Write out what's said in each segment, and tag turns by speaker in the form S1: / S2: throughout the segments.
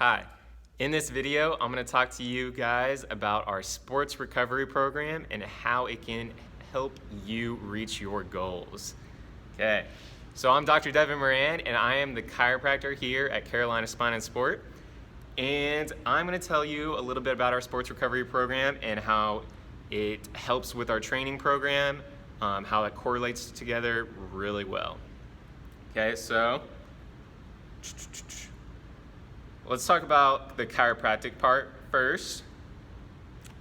S1: Hi. In this video, I'm going to talk to you guys about our sports recovery program and how it can help you reach your goals. Okay, so I'm Dr. Devin Moran, and I am the chiropractor here at Carolina Spine and Sport. And I'm going to tell you a little bit about our sports recovery program and how it helps with our training program, how it correlates together really well. Okay, so let's talk about the chiropractic part first.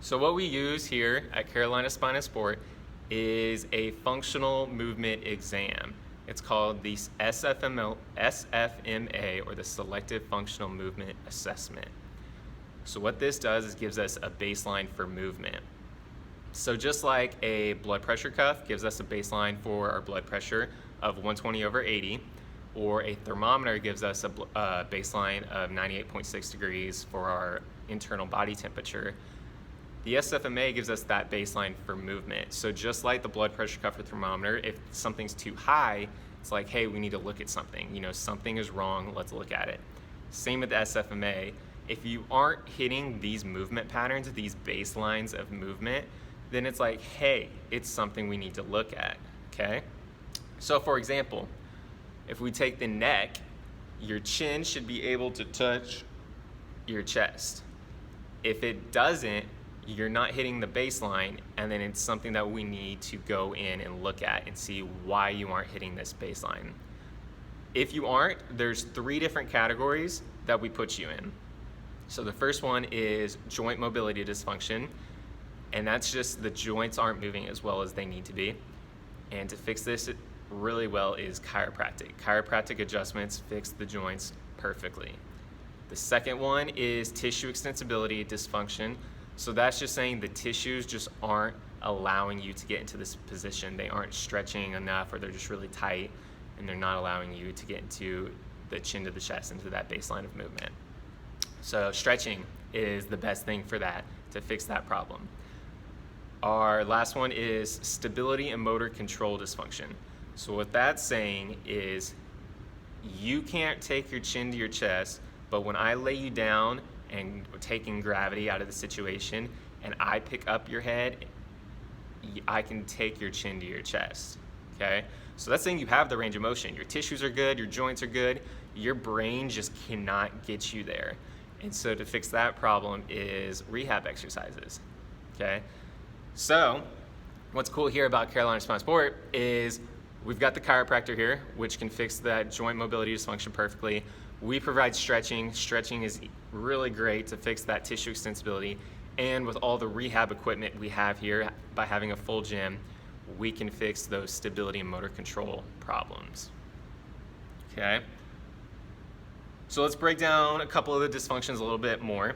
S1: So what we use here at Carolina Spine and Sport is a functional movement exam. It's called the SFMA, or the Selective Functional Movement Assessment. So what this does is gives us a baseline for movement. So just like a blood pressure cuff gives us a baseline for our blood pressure of 120/80, or a thermometer gives us a baseline of 98.6 degrees for our internal body temperature, the SFMA gives us that baseline for movement. So just like the blood pressure cuff or thermometer, if something's too high, it's like, hey, we need to look at something. Something is wrong, let's look at it. Same with the SFMA. If you aren't hitting these movement patterns, these baselines of movement, then it's like, hey, it's something we need to look at, okay? So for example, if we take the neck, your chin should be able to touch your chest. If it doesn't, you're not hitting the baseline, and then it's something that we need to go in and look at and see why you aren't hitting this baseline. If you aren't, there's 3 different categories that we put you in. So the first one is joint mobility dysfunction, and that's just the joints aren't moving as well as they need to be. And to fix this really well is chiropractic. Chiropractic adjustments fix the joints perfectly. The second one is tissue extensibility dysfunction. So that's just saying the tissues just aren't allowing you to get into this position. They aren't stretching enough, or they're just really tight, and they're not allowing you to get into the chin to the chest, into that baseline of movement. So stretching is the best thing for that, to fix that problem. Our last one is stability and motor control dysfunction. So what that's saying is you can't take your chin to your chest, but when I lay you down and taking gravity out of the situation and I pick up your head, I can take your chin to your chest, okay? So that's saying you have the range of motion. Your tissues are good, your joints are good, your brain just cannot get you there. And so to fix that problem is rehab exercises, okay? So what's cool here about Carolina Spine Sport is we've got the chiropractor here, which can fix that joint mobility dysfunction perfectly. We provide stretching. Stretching is really great to fix that tissue extensibility. And with all the rehab equipment we have here, by having a full gym, we can fix those stability and motor control problems. Okay? So let's break down a couple of the dysfunctions a little bit more.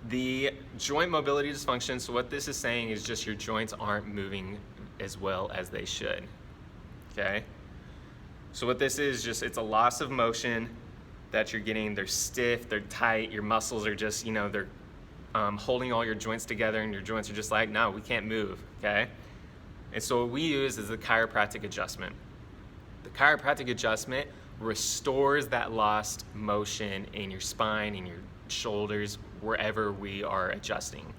S1: The joint mobility dysfunction, so what this is saying is just your joints aren't moving as well as they should, okay? So what this is, just it's a loss of motion that you're getting. They're stiff, they're tight, your muscles are just, they're holding all your joints together, and your joints are just like, no, we can't move, okay? And so what we use is the chiropractic adjustment. The chiropractic adjustment restores that lost motion in your spine, in your shoulders, wherever we are adjusting,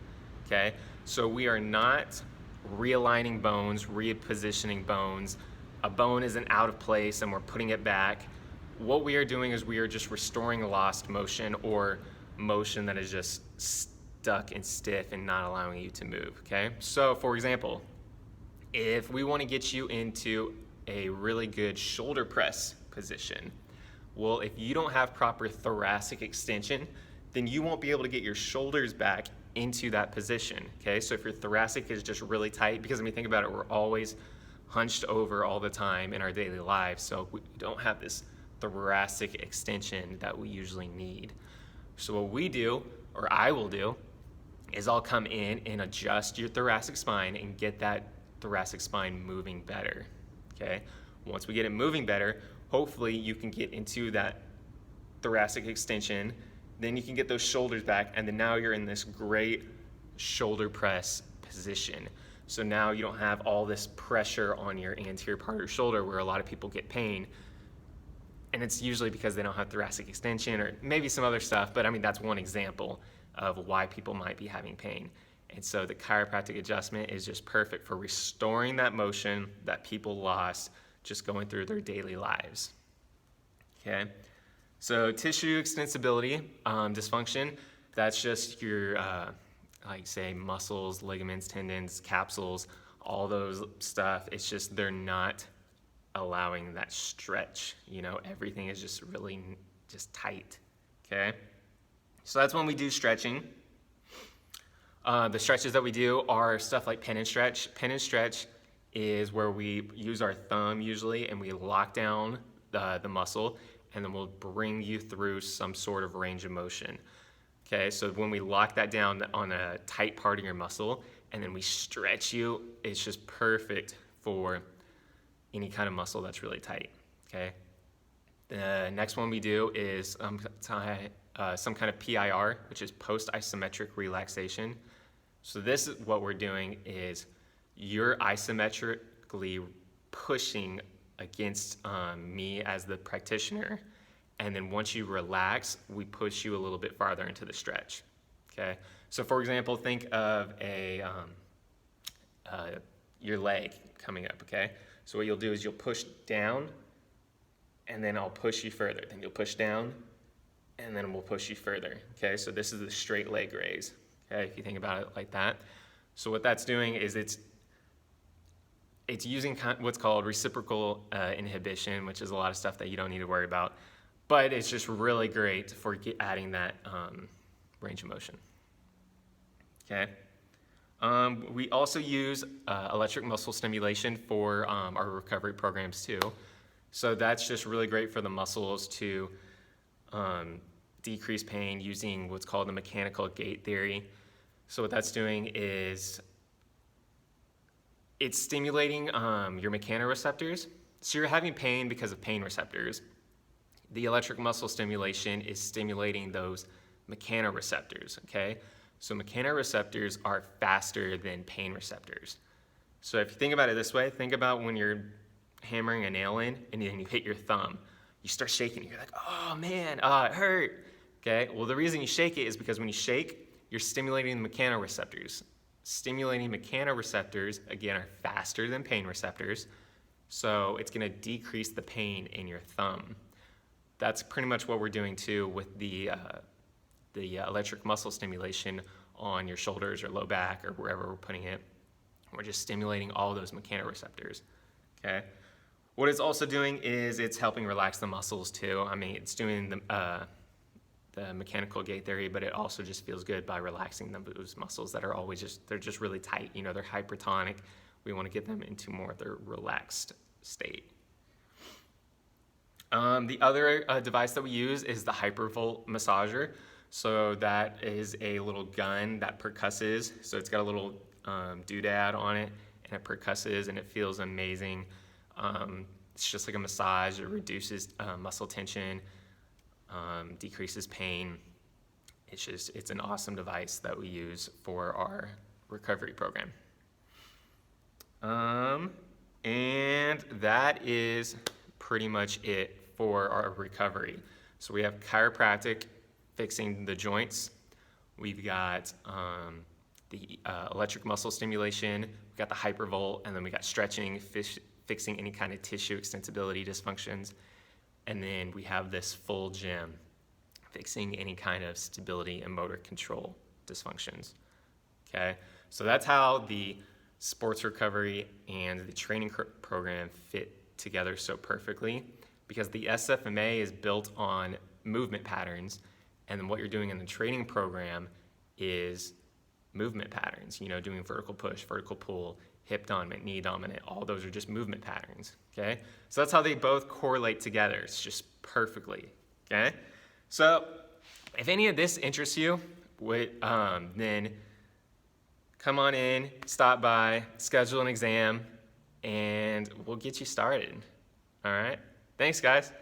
S1: okay? So we are not realigning bones, repositioning bones. A bone isn't out of place and we're putting it back. What we are doing is we are just restoring lost motion, or motion that is just stuck and stiff and not allowing you to move, okay? So for example, if we want to get you into a really good shoulder press position, well, if you don't have proper thoracic extension, then you won't be able to get your shoulders back into that position, okay? So if your thoracic is just really tight, because think about it, we're always hunched over all the time in our daily lives, so we don't have this thoracic extension that we usually need. So what we do, or I will do, is I'll come in and adjust your thoracic spine and get that thoracic spine moving better, okay? Once we get it moving better, hopefully you can get into that thoracic extension, then you can get those shoulders back, and then now you're in this great shoulder press position. So now you don't have all this pressure on your anterior part of your shoulder where a lot of people get pain. And it's usually because they don't have thoracic extension or maybe some other stuff, but I mean, that's one example of why people might be having pain. And so the chiropractic adjustment is just perfect for restoring that motion that people lost just going through their daily lives. Okay, so tissue extensibility dysfunction, that's just your, like say muscles, ligaments, tendons, capsules, all those stuff. It's just they're not allowing that stretch. You know, everything is just really just tight. Okay, so that's when we do stretching. The stretches that we do are stuff like pin and stretch. Pin and stretch is where we use our thumb usually and we lock down the muscle, and then we'll bring you through some sort of range of motion. Okay, so when we lock that down on a tight part of your muscle and then we stretch you, it's just perfect for any kind of muscle that's really tight. Okay, the next one we do is some kind of PIR, which is post-isometric relaxation. So this is what we're doing is you're isometrically pushing against me as the practitioner, and then once you relax, we push you a little bit farther into the stretch. Okay, so for example, think of your leg coming up. Okay, so what you'll do is you'll push down, and then I'll push you further. Then you'll push down, and then we'll push you further. Okay, so this is the straight leg raise. Okay, if you think about it like that. So what that's doing is it's using what's called reciprocal inhibition, which is a lot of stuff that you don't need to worry about, but it's just really great for adding that range of motion. Okay. We also use electric muscle stimulation for our recovery programs too. So that's just really great for the muscles to decrease pain using what's called the mechanical gait theory. So what that's doing is it's stimulating your mechanoreceptors. So you're having pain because of pain receptors. The electric muscle stimulation is stimulating those mechanoreceptors, okay? So mechanoreceptors are faster than pain receptors. So if you think about it this way, think about when you're hammering a nail in and then you hit your thumb. You start shaking, you're like, oh man, it hurt. Okay, well the reason you shake it is because when you shake, you're stimulating the mechanoreceptors. Stimulating mechanoreceptors, again, are faster than pain receptors, so it's gonna decrease the pain in your thumb. That's pretty much what we're doing too with the electric muscle stimulation on your shoulders or low back or wherever we're putting it. We're just stimulating all those mechanoreceptors, okay? What it's also doing is it's helping relax the muscles too. I mean, it's doing the mechanical gait theory, but it also just feels good by relaxing those muscles that are always they're just really tight. You know, they're hypertonic. We want to get them into more of their relaxed state. The other device that we use is the Hypervolt massager. So that is a little gun that percusses. So it's got a little doodad on it, and it percusses, and it feels amazing. It's just like a massage. It reduces muscle tension, decreases pain. It's an awesome device that we use for our recovery program. And that is pretty much it for our recovery. So we have chiropractic, fixing the joints. We've got the electric muscle stimulation. We've got the Hypervolt, and then we got stretching, fixing any kind of tissue extensibility dysfunctions. And then we have this full gym, fixing any kind of stability and motor control dysfunctions. Okay, so that's how the sports recovery and the training program fit together so perfectly, because the SFMA is built on movement patterns, and then what you're doing in the training program is movement patterns, you know, doing vertical push, vertical pull, hip dominant, knee dominant, all those are just movement patterns, okay? So that's how they both correlate together. It's just perfectly, okay? So if any of this interests you, then come on in, stop by, schedule an exam, and we'll get you started, all right? Thanks, guys.